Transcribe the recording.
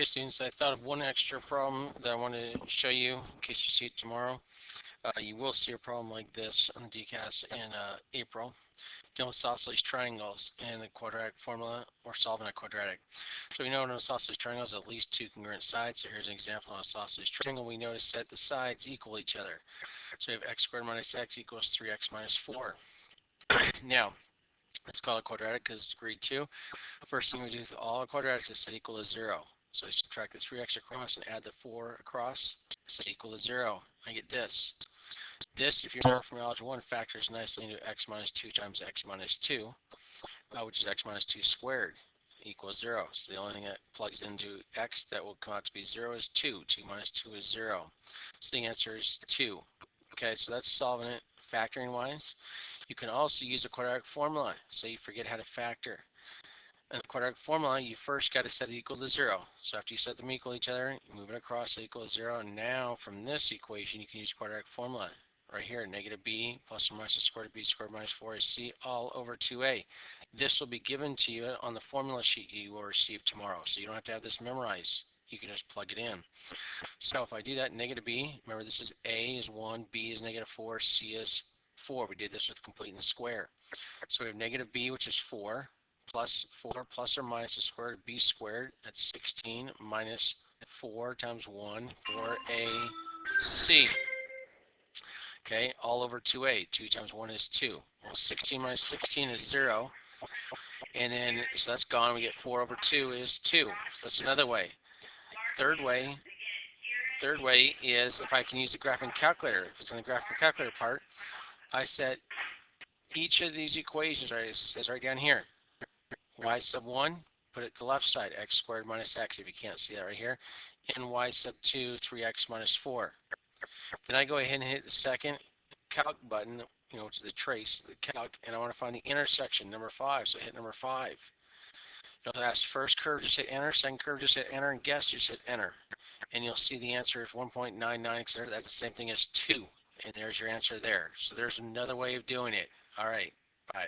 Okay, students, I thought of one extra problem that I want to show you in case you see it tomorrow. You will see a problem like this on the DCAS in April. Dealing with isosceles triangles and the quadratic formula or solving a quadratic. So we know in an isosceles triangle is at least two congruent sides. So here's an example of an isosceles triangle. We notice that the sides equal each other. So we have x squared minus x equals 3x minus 4. Now, it's called a quadratic because it's degree 2. First thing we do with all quadratics is set equal to 0. So I subtract the 3x across and add the 4 across, set equal to 0. I get this. This, if you remember from Algebra 1, factors nicely into x minus 2 times x minus 2, which is x minus 2 squared, equals 0. So the only thing that plugs into x that will come out to be 0 is 2. 2 minus 2 is 0. So the answer is 2. Okay, so that's solving it factoring wise. You can also use a quadratic formula, so you forget how to factor. In the quadratic formula, you first got to set it equal to 0. So after you set them equal to each other, you move it across to equal to 0. And now from this equation, you can use quadratic formula. Right here, negative b plus or minus the square root of b squared minus 4 is c all over 2a. This will be given to you on the formula sheet you will receive tomorrow. So you don't have to have this memorized. You can just plug it in. So if I do that, negative b, remember this is a is 1, b is negative 4, c is 4. We did this with completing the square. So we have negative b, which is 4, plus 4 plus or minus the square root of b squared. That's 16 minus 4 times 1, 4ac. Okay, all over 2a. 2 times 1 is 2. Well, 16 minus 16 is 0. And then, so that's gone. We get 4 over 2 is 2. So that's another way. Third way is if I can use the graphing calculator. If it's in the graphing calculator part, I set each of these equations, right, it says right down here, y sub 1, put it to the left side, x squared minus x, if you can't see that right here, and y sub 2, 3x minus 4. Then I go ahead and hit the second calc button, which is the trace, the calc, and I want to find the intersection, number 5, so I hit number 5. You'll ask first curve, just hit enter, second curve, just hit enter, and guess, just hit enter. And you'll see the answer is 1.99, etc. That's the same thing as 2, and there's your answer there. So there's another way of doing it. All right, bye.